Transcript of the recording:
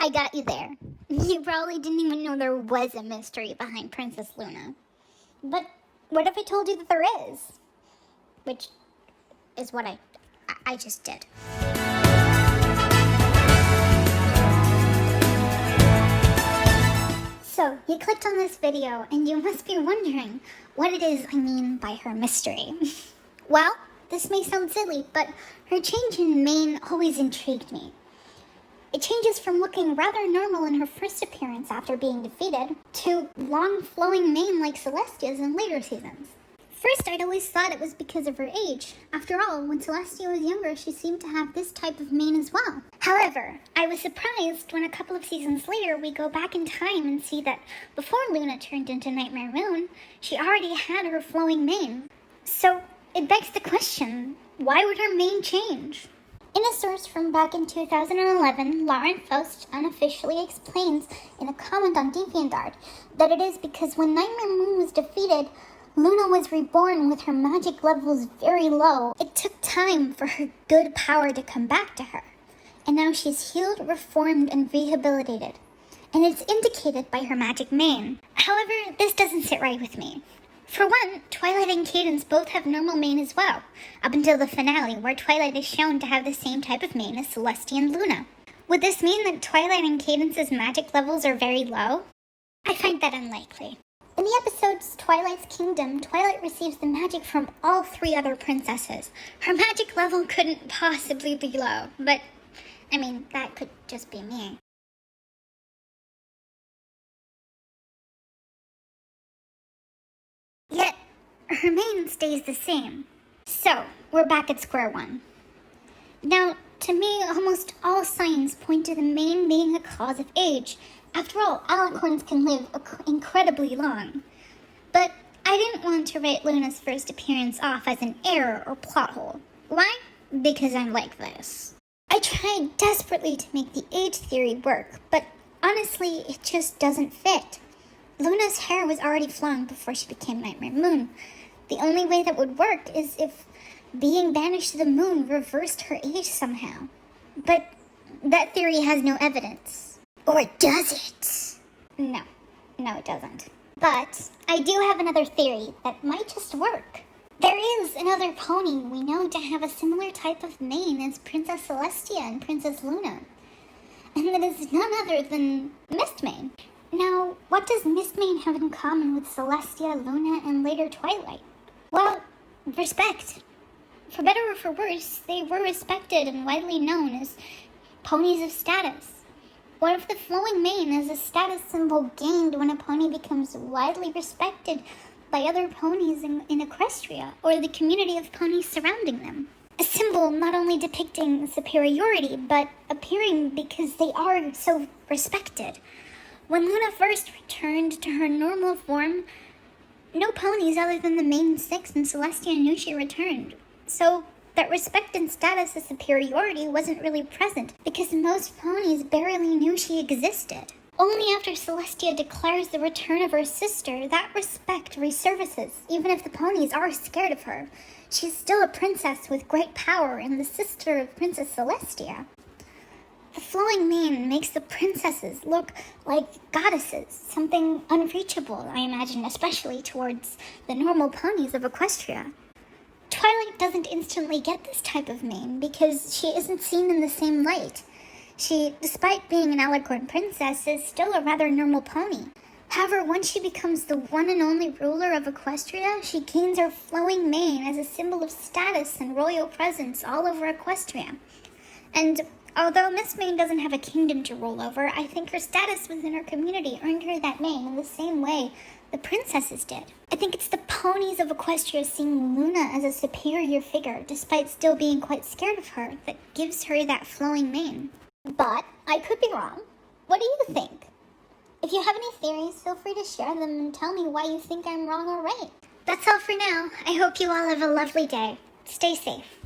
I got you there. You probably didn't even know there was a mystery behind Princess Luna. But what if I told you that there is? Which is what I just did. So, you clicked on this video and you must be wondering what it is I mean by her mystery. Well, this may sound silly, but her change in mane always intrigued me. It changes from looking rather normal in her first appearance after being defeated to long flowing mane like Celestia's in later seasons. First, I'd always thought it was because of her age. After all, when Celestia was younger, she seemed to have this type of mane as well. However, I was surprised when a couple of seasons later we go back in time and see that before Luna turned into Nightmare Moon, she already had her flowing mane. So, it begs the question, why would her mane change? In a source from back in 2011, Lauren Faust unofficially explains in a comment on DeviantArt that it is because when Nightmare Moon was defeated, Luna was reborn with her magic levels very low. It took time for her good power to come back to her. And now she's healed, reformed, and rehabilitated. And it's indicated by her magic mane. However, this doesn't sit right with me. For one, Twilight and Cadance both have normal mane as well, up until the finale, where Twilight is shown to have the same type of mane as Celestia and Luna. Would this mean that Twilight and Cadance's magic levels are very low? I find that unlikely. In the episode's Twilight's Kingdom, Twilight receives the magic from all three other princesses. Her magic level couldn't possibly be low, but, that could just be me. Yet, her mane stays the same. So, we're back at square one. Now, to me, almost all signs point to the mane being a cause of age. After all, alicorns can live incredibly long. But I didn't want to write Luna's first appearance off as an error or plot hole. Why? Because I'm like this. I tried desperately to make the age theory work, but honestly, it just doesn't fit. Luna's hair was already flowing before she became Nightmare Moon. The only way that would work is if being banished to the moon reversed her age somehow. But that theory has no evidence. Or does it? No, it doesn't. But I do have another theory that might just work. There is another pony we know to have a similar type of mane as Princess Celestia and Princess Luna. And that is none other than Mistmane. Now, what does Mistmane have in common with Celestia, Luna, and later Twilight? Well, respect. For better or for worse, they were respected and widely known as ponies of status. What if the flowing mane is a status symbol gained when a pony becomes widely respected by other ponies in Equestria, or the community of ponies surrounding them? A symbol not only depicting superiority, but appearing because they are so respected. When Luna first returned to her normal form, no ponies other than the main six and Celestia knew she returned. So that respect and status of superiority wasn't really present because most ponies barely knew she existed. Only after Celestia declares the return of her sister, that respect resurfaces, even if the ponies are scared of her. She's still a princess with great power and the sister of Princess Celestia. The flowing mane makes the princesses look like goddesses, something unreachable, I imagine, especially towards the normal ponies of Equestria. Twilight doesn't instantly get this type of mane because she isn't seen in the same light. She, despite being an alicorn princess, is still a rather normal pony. However, once she becomes the one and only ruler of Equestria, she gains her flowing mane as a symbol of status and royal presence all over Equestria. And although Mistmane doesn't have a kingdom to rule over, I think her status within her community earned her that name in the same way the princesses did. I think it's the ponies of Equestria seeing Luna as a superior figure, despite still being quite scared of her, that gives her that flowing mane. But I could be wrong. What do you think? If you have any theories, feel free to share them and tell me why you think I'm wrong or right. That's all for now. I hope you all have a lovely day. Stay safe.